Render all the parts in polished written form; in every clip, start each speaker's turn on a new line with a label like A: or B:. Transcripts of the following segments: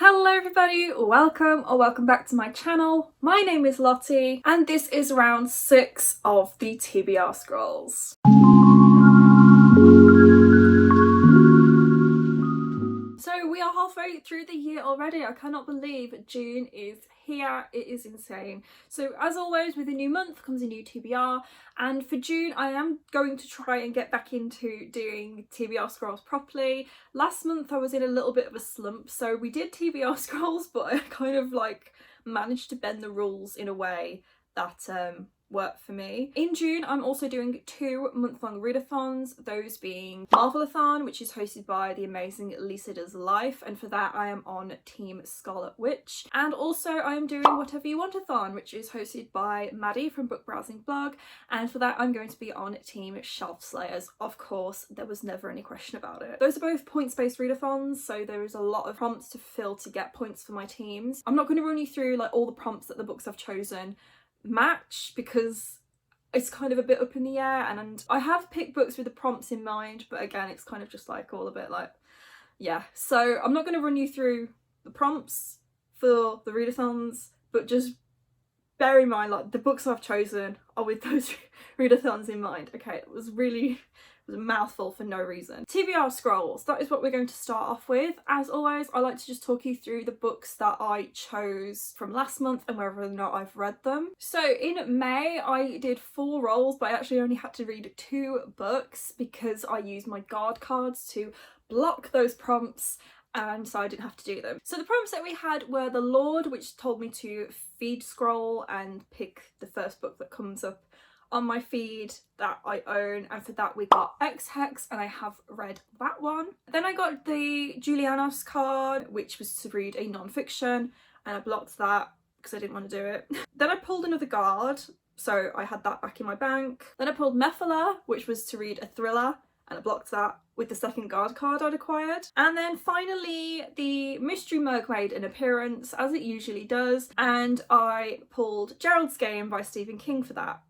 A: Hello everybody, welcome back to my channel. My name is Lottie and this is round 6 of the TBR Scrolls. So we are halfway through the year already. I cannot believe June is here. It is insane. So as always, with a new month comes a new TBR, and for June I am going to try and get back into doing TBR Scrolls properly. Last month I was in a little bit of a slump, so we did TBR Scrolls, but I kind of like managed to bend the rules in a way that work for me. In June I'm also doing 2 month-long readathons, those being Marvelathon, which is hosted by the amazing Lisa Does Life, and for that I am on Team Scarlet Witch, and also I am doing Whatever You Want-a-thon, which is hosted by Maddie from Book Browsing Blog, and for that I'm going to be on Team Shelf Slayers. Of course, there was never any question about it. Those are both points-based readathons, so there is a lot of prompts to fill to get points for my teams. I'm not going to run you through like all the prompts that the books I've chosen match because it's kind of a bit up in the air, and I have picked books with the prompts in mind, but again it's kind of just like all a bit like, yeah. So I'm not going to run you through the prompts for the readathons, but just bear in mind like the books I've chosen are with those readathons in mind. Okay, it was a mouthful for no reason. TBR Scrolls, that is what we're going to start off with. As always, I like to just talk you through the books that I chose from last month and whether or not I've read them. So in May I did 4 rolls, but I actually only had to read 2 books because I used my guard cards to block those prompts, and so I didn't have to do them. So the prompts that we had were The Lord, which told me to feed scroll and pick the first book that comes up on my feed that I own, and for that we got X-Hex, and I have read that one. Then I got the Julianos card, which was to read a non-fiction, and I blocked that because I didn't want to do it. Then I pulled another guard, so I had that back in my bank. Then I pulled Methala, which was to read a thriller, and I blocked that with the second guard card I'd acquired. And then finally the Mystery Mug made an appearance, as it usually does, and I pulled Gerald's Game by Stephen King for that.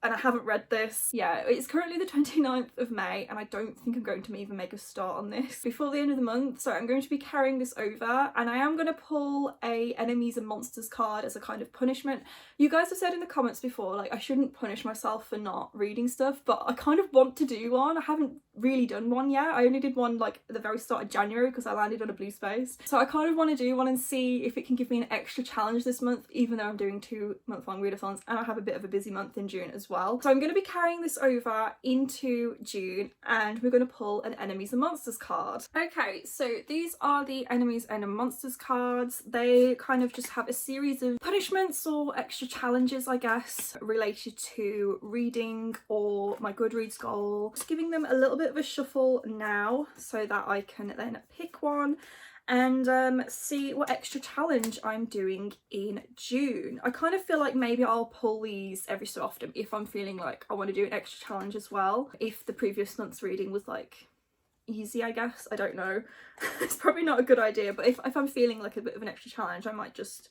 A: And I haven't read this. Yeah, it's currently the 29th of May and I don't think I'm going to even make a start on this before the end of the month, so I'm going to be carrying this over, and I am going to pull a Enemies and Monsters card as a kind of punishment. You guys have said in the comments before like I shouldn't punish myself for not reading stuff, but I kind of want to do one. I haven't really done one yet. I only did one like at the very start of January because I landed on a blue space, so I kind of want to do one and see if it can give me an extra challenge this month, even though I'm doing 2 month-long readathons and I have a bit of a busy month in June as well. So I'm going to be carrying this over into June, and we're going to pull an Enemies and Monsters card. Okay, so these are the Enemies and Monsters cards. They kind of just have a series of punishments or extra challenges, I guess, related to reading or my Goodreads goal. Just giving them a little bit of a shuffle now so that I can then pick one and see what extra challenge I'm doing in June. I kind of feel like maybe I'll pull these every so often if I'm feeling like I want to do an extra challenge as well. If the previous month's reading was like easy, I guess. I don't know. It's probably not a good idea, but if I'm feeling like a bit of an extra challenge, I might just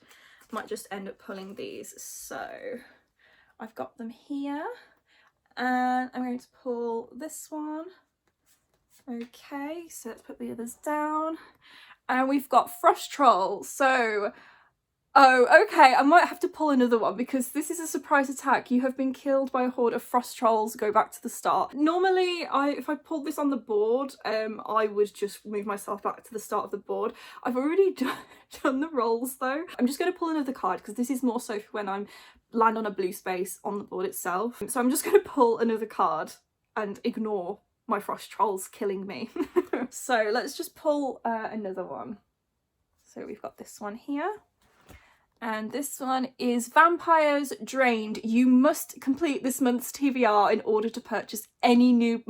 A: end up pulling these. So I've got them here and I'm going to pull this one. Okay, so let's put the others down. And we've got Frost Troll. So, oh, okay, I might have to pull another one because this is a surprise attack. You have been killed by a horde of Frost Trolls. Go back to the start. Normally, if I pulled this on the board, I would just move myself back to the start of the board. I've already done the rolls though. I'm just going to pull another card because this is more so for when I'm land on a blue space on the board itself. So I'm just going to pull another card and ignore my Frost Trolls killing me. So let's just pull another one. So we've got this one here, and this one is Vampires Drained. You must complete this month's TBR in order to purchase any new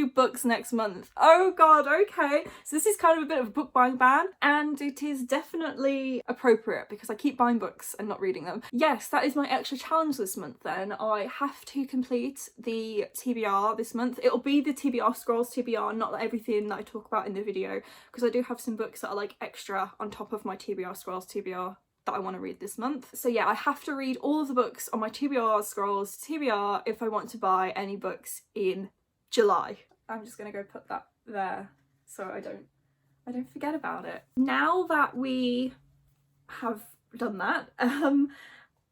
A: books next month. Oh god, okay. So this is kind of a bit of a book buying ban, and it is definitely appropriate because I keep buying books and not reading them. Yes, that is my extra challenge this month then. I have to complete the TBR this month. It'll be the TBR Scrolls TBR, not everything that I talk about in the video, because I do have some books that are like extra on top of my TBR Scrolls TBR that I want to read this month. So yeah, I have to read all of the books on my TBR Scrolls TBR if I want to buy any books in July. I'm just gonna go put that there so I don't I don't forget about it. Now that we have done that,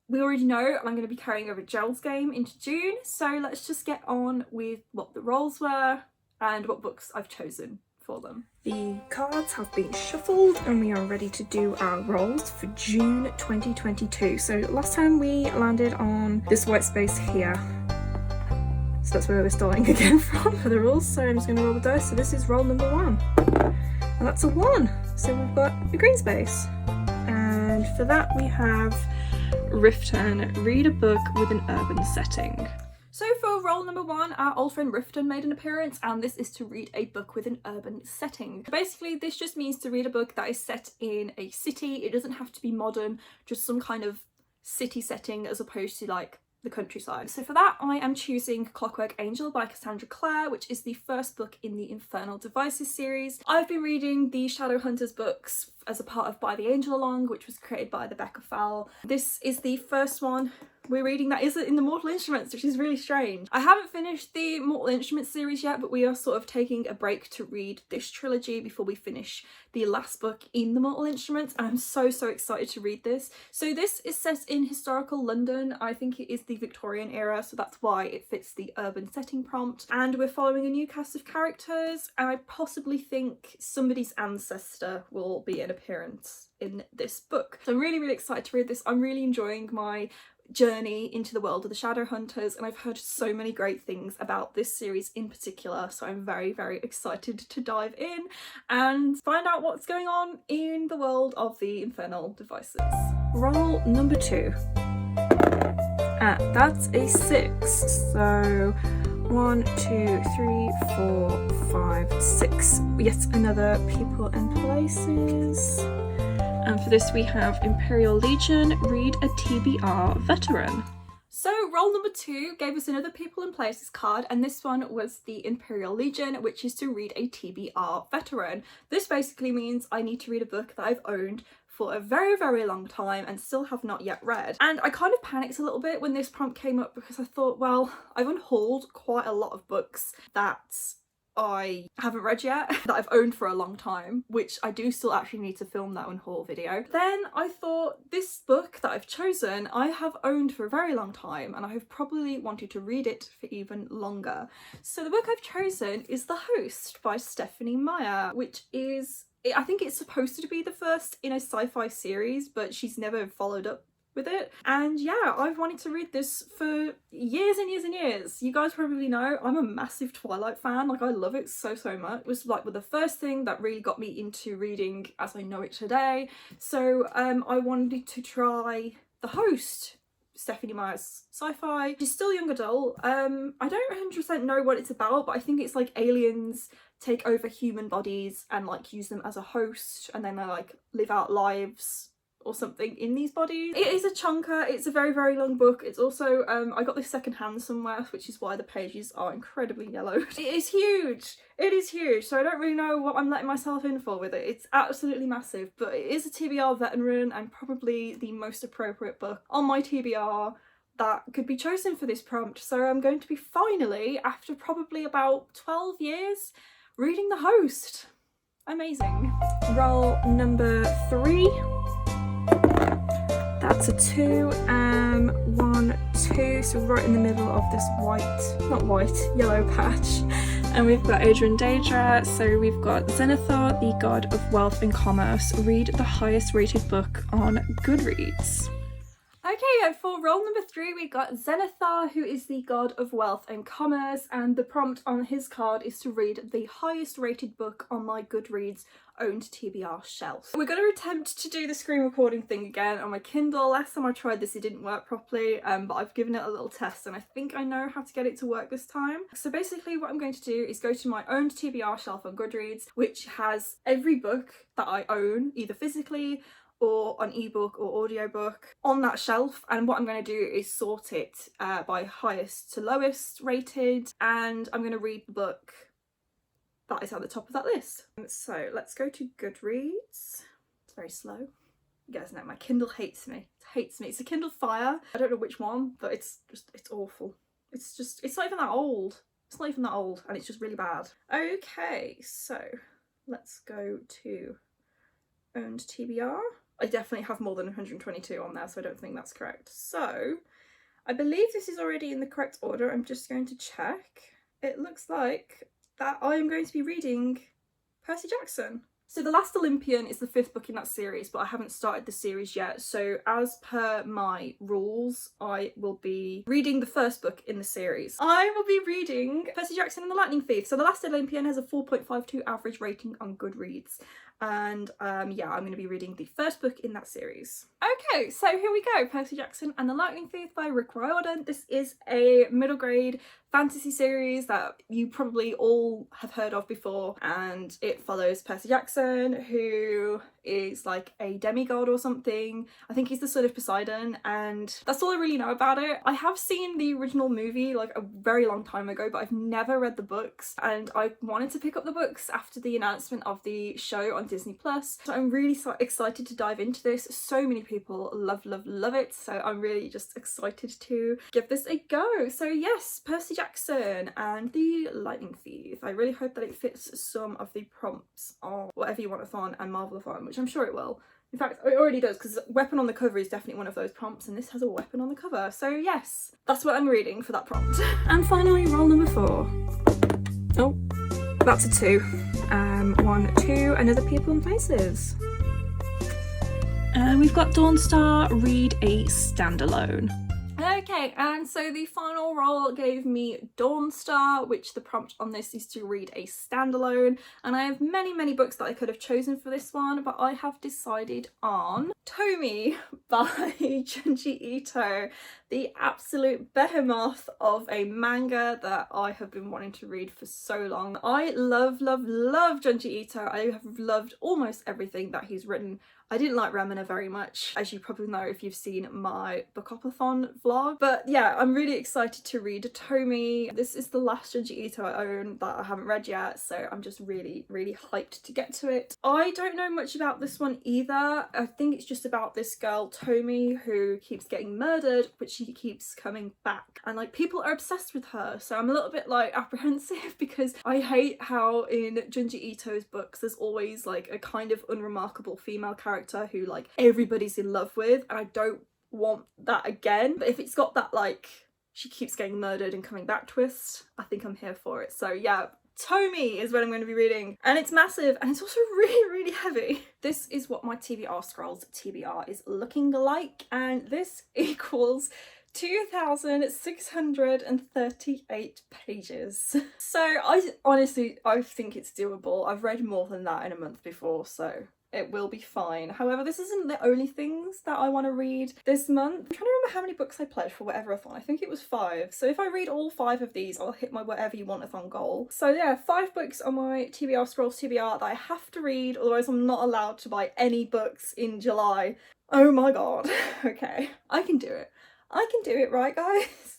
A: we already know I'm going to be carrying over Gel's game into June, so let's just get on with what the roles were and what books I've chosen for them. The cards have been shuffled and we are ready to do our rolls for June 2022. So last time we landed on this white space here. So that's where we're starting again from for the rules. So I'm just going to roll the dice. So this is roll number 1. And that's a 1. So we've got a green space. And for that we have Riordan, read a book with an urban setting. So for role number 1, our old friend Riordan made an appearance, and this is to read a book with an urban setting. Basically, this just means to read a book that is set in a city. It doesn't have to be modern, just some kind of city setting as opposed to like the countryside. So for that, I am choosing Clockwork Angel by Cassandra Clare, which is the first book in the Infernal Devices series. I've been reading the Shadowhunters books as a part of By the Angel Along, which was created by Rebecca Fowle. This is the first one we're reading that isn't in the Mortal Instruments, which is really strange. I haven't finished the Mortal Instruments series yet, but we are sort of taking a break to read this trilogy before we finish the last book in the Mortal Instruments, and I'm so excited to read this. So this is set in historical London. I think it is the Victorian era, so that's why it fits the urban setting prompt, and we're following a new cast of characters, and I possibly think somebody's ancestor will be an appearance in this book. So I'm really excited to read this. I'm really enjoying my journey into the world of the Shadowhunters, and I've heard so many great things about this series in particular, so I'm very excited to dive in and find out what's going on in the world of the Infernal Devices. Roll number 2. That's a 6, so 1, 2, 3, 4, 5, 6. Yet another people and places. And for this we have Imperial Legion, read a TBR veteran. So roll number 2 gave us another people and places card, and this one was the Imperial Legion, which is to read a TBR veteran. This basically means I need to read a book that I've owned for a very long time and still have not yet read. And I kind of panicked a little bit when this prompt came up because I thought, well, I've unhauled quite a lot of books that I haven't read yet, that I've owned for a long time, which I do still actually need to film that unhaul video. Then I thought, this book that I've chosen I have owned for a very long time and I have probably wanted to read it for even longer. So the book I've chosen is The Host by Stephanie Meyer, which is, I think it's supposed to be the first in a sci-fi series, but she's never followed up with it. And yeah, I've wanted to read this for years and years. You guys probably know I'm a massive Twilight fan. Like, I love it so much. It was like the first thing that really got me into reading as I know it today. So I wanted to try The Host, Stephanie Meyer's sci-fi. She's still a young adult. I don't 100% know what it's about, but I think it's like aliens take over human bodies and like use them as a host, and then they like live out lives or something in these bodies. It is a chunker. It's a very long book. It's also I got this secondhand somewhere, which is why the pages are incredibly yellowed. It is huge. It is huge, so I don't really know what I'm letting myself in for with it. It's absolutely massive, but it is a TBR veteran and probably the most appropriate book on my TBR that could be chosen for this prompt. So I'm going to be finally, after probably about 12 years, reading The Host. Amazing. Roll number 3. That's a 2, 1, 2, so right in the middle of this yellow patch. And we've got Adrian Daedra, so we've got Zenithar, the god of wealth and commerce, read the highest rated book on Goodreads. Okay, and for role number 3 we got Zenithar, who is the god of wealth and commerce, and the prompt on his card is to read the highest rated book on my Goodreads owned TBR shelf. We're going to attempt to do the screen recording thing again on my Kindle. Last time I tried this it didn't work properly, but I've given it a little test and I think I know how to get it to work this time. So basically what I'm going to do is go to my owned TBR shelf on Goodreads, which has every book that I own, either physically or on ebook or audiobook, on that shelf, and what I'm going to do is sort it by highest to lowest rated, and I'm going to read the book that is at the top of that list. So let's go to Goodreads. It's very slow. You guys know my Kindle hates me. It hates me. It's a Kindle Fire. I don't know which one, but it's awful. It's not even that old. It's not even that old, and it's just really bad. Okay, so let's go to owned TBR. I definitely have more than 122 on there, so I don't think that's correct. So I believe this is already in the correct order. I'm just going to check. It looks like that I am going to be reading Percy Jackson. So The Last Olympian is the 5th book in that series, but I haven't started the series yet. So as per my rules, I will be reading the 1st book in the series. I will be reading Percy Jackson and the Lightning Thief. So The Last Olympian has a 4.52 average rating on Goodreads. And yeah, I'm going to be reading the 1st book in that series. Okay, so here we go. Percy Jackson and the Lightning Thief by Riordan. This is a middle grade fantasy series that you probably all have heard of before, and it follows Percy Jackson, who is like a demigod or something. I think he's the son of Poseidon, and that's all I really know about it. I have seen the original movie like a very long time ago, but I've never read the books, and I wanted to pick up the books after the announcement of the show on Disney Plus. So I'm really so excited to dive into this. So many people love it, so I'm really just excited to give this a go. So yes, Percy Jackson and the Lightning Thief. I really hope that it fits some of the prompts on whatever you want-a-thon and Marvel-a-thon, which I'm sure it will. In fact, it already does, because weapon on the cover is definitely one of those prompts, and this has a weapon on the cover. So yes, that's what I'm reading for that prompt. And finally, roll number 4. Oh, that's a 2. 1, 2, another People and Places. We've got Dawnstar, read a standalone. Okay, and so the final roll gave me Dawnstar, which the prompt on this is to read a standalone, and I have many books that I could have chosen for this one, but I have decided on Tomi by Genji Ito, the absolute behemoth of a manga that I have been wanting to read for so long. I love Genji Ito. I have loved almost everything that he's written. I didn't like Remina very much, as you probably know if you've seen my Bookathon vlog. But yeah, I'm really excited to read Tomi. This is the last Genji Ito I own that I haven't read yet, so I'm just really hyped to get to it. I don't know much about this one either. I think it's just about this girl, Tomi, who keeps getting murdered, but she keeps coming back. And like, people are obsessed with her, so I'm a little bit like apprehensive because I hate how in Junji Ito's books there's always like a kind of unremarkable female character who like everybody's in love with, and I don't want that again. But if it's got that like she keeps getting murdered and coming back twist, I think I'm here for it. So yeah, Tomi is what I'm going to be reading, and it's massive and it's also really heavy. This is what my TBR Scrolls TBR is looking like, and this equals 2,638 pages. So I think it's doable. I've read more than that in a month before, so it will be fine. However, this isn't the only things that I want to read this month. I'm trying to remember how many books I pledged for whatever-a-thon. I think it was 5. So if I read all 5 of these, I'll hit my whatever you want-a-thon goal. So yeah, 5 books on my TBR Scrolls TBR that I have to read, otherwise I'm not allowed to buy any books in July. Oh my god. Okay, I can do it. I can do it, right guys?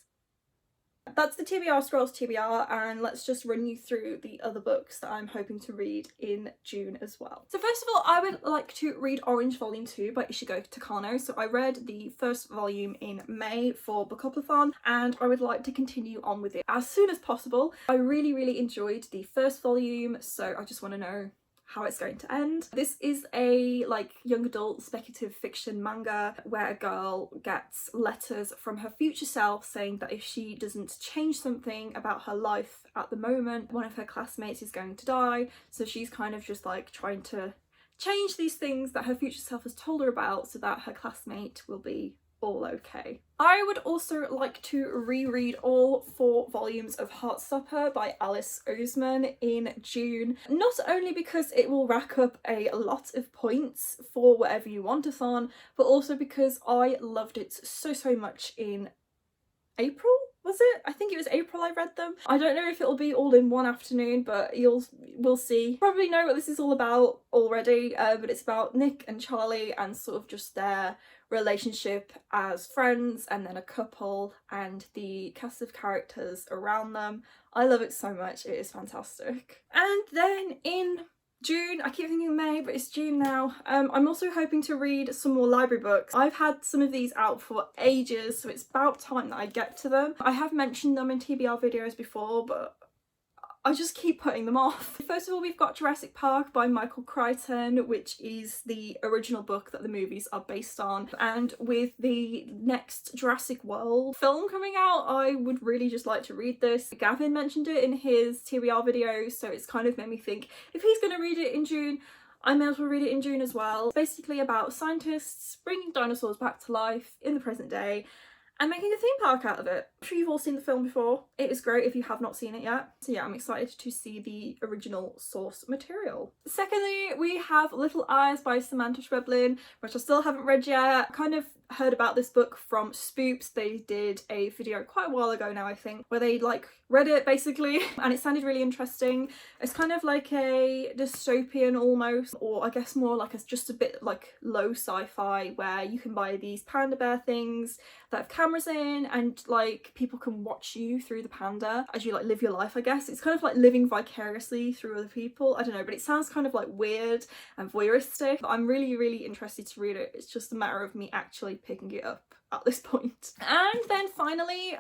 A: That's the TBR Scrolls TBR, and let's just run you through the other books that I'm hoping to read in June as well. So first of all, I would like to read Orange Volume 2 by Ishigo Takano. So I read the first volume in May for Bookathon, and I would like to continue on with it as soon as possible. I really enjoyed the first volume, so I just want to know how it's going to end. This is a like young adult speculative fiction manga where a girl gets letters from her future self saying that if she doesn't change something about her life at the moment, one of her classmates is going to die. So she's kind of just like trying to change these things that her future self has told her about so that her classmate will be all okay. I would also like to reread all 4 volumes of Heartstopper by Alice Oseman in June, not only because it will rack up a lot of points for whatever you want-a-thon, but also because I loved it so much in April? Was it? I think it was April I read them. I don't know if it'll be all in one afternoon, but we'll see. Probably know what this is all about already, but it's about Nick and Charlie and sort of just their relationship as friends and then a couple and the cast of characters around them. I love it so much. It is fantastic. And then in June, I keep thinking May, but it's June now. I'm also hoping to read some more library books. I've had some of these out for ages, so it's about time that I get to them. I have mentioned them in TBR videos before, but I just keep putting them off. First of all, we've got Jurassic Park by Michael Crichton, which is the original book that the movies are based on. And with the next Jurassic World film coming out, I would really just like to read this. Gavin mentioned it in his TBR video, so it's kind of made me think if he's going to read it in June, I may as well read it in June as well. It's basically about scientists bringing dinosaurs back to life in the present day and making a theme park out of it. I'm sure you've all seen the film before. It is great if you have not seen it yet. So yeah, I'm excited to see the original source material. Secondly, we have Little Eyes by Samantha Schweblin, which I still haven't read yet. I kind of heard about this book from Spoops. They did a video quite a while ago now, I think, where they like read it basically, and it sounded really interesting. It's kind of like a dystopian almost, or I guess more like just a bit like low sci-fi, where you can buy these panda bear things that have cameras in, and like people can watch you through the panda as you like live your life, I guess. It's kind of like living vicariously through other people. I don't know, but it sounds kind of like weird and voyeuristic. But I'm really interested to read it. It's just a matter of me actually picking it up at this point. And then finally,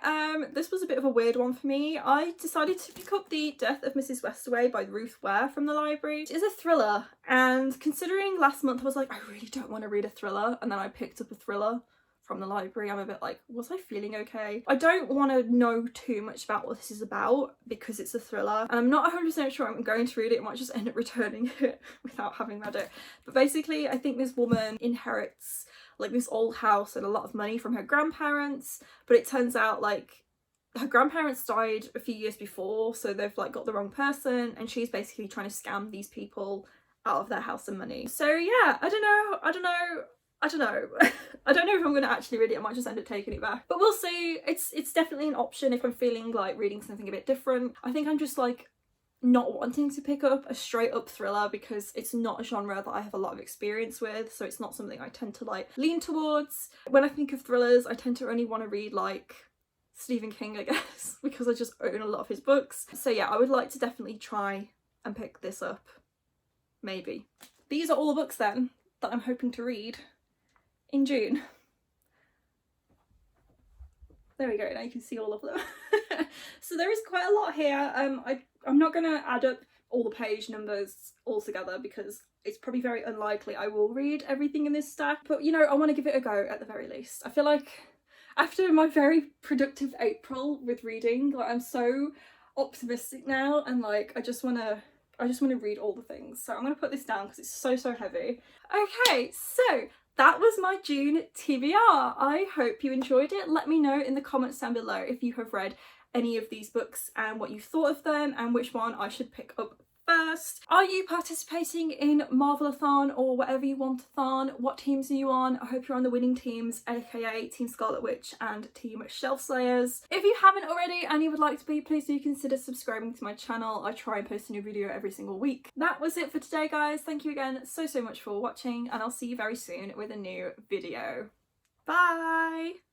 A: this was a bit of a weird one for me. I decided to pick up The Death of Mrs. Westaway by Ruth Ware from the library. It is a thriller, and considering last month I was like, I really don't want to read a thriller, and then I picked up a thriller from the library, I'm a bit like, was I feeling okay? I don't want to know too much about what this is about because it's a thriller, and I'm not 100% sure I'm going to read it. I might just end up returning it without having read it. But basically, I think this woman inherits like this old house and a lot of money from her grandparents, but it turns out like her grandparents died a few years before, so they've like got the wrong person, and she's basically trying to scam these people out of their house and money. So yeah, I don't know I don't know if I'm going to actually read it. I might just end up taking it back, but we'll see. It's definitely an option if I'm feeling like reading something a bit different. I think I'm just like not wanting to pick up a straight up thriller because it's not a genre that I have a lot of experience with, so it's not something I tend to like lean towards. When I think of thrillers, I tend to only want to read like Stephen King, I guess, because I just own a lot of his books. So yeah, I would like to definitely try and pick this up, maybe. These are all the books then that I'm hoping to read in June. There we go, now you can see all of them. So there is quite a lot here. I'm not going to add up all the page numbers all together because it's probably very unlikely I will read everything in this stack, but you know, I want to give it a go at the very least. I feel like after my very productive April with reading, like I'm so optimistic now, and like I just want to read all the things. So I'm going to put this down because it's so heavy. Okay, so that was my June TBR. I hope you enjoyed it. Let me know in the comments down below if you have read any of these books and what you thought of them and which one I should pick up first. Are you participating in Marvelathon or whatever you want-a-thon? What teams are you on? I hope you're on the winning teams, aka Team Scarlet Witch and Team Shelf Slayers. If you haven't already and you would like to be, please do consider subscribing to my channel. I try and post a new video every single week. That was it for today, guys. Thank you again so much for watching, and I'll see you very soon with a new video. Bye!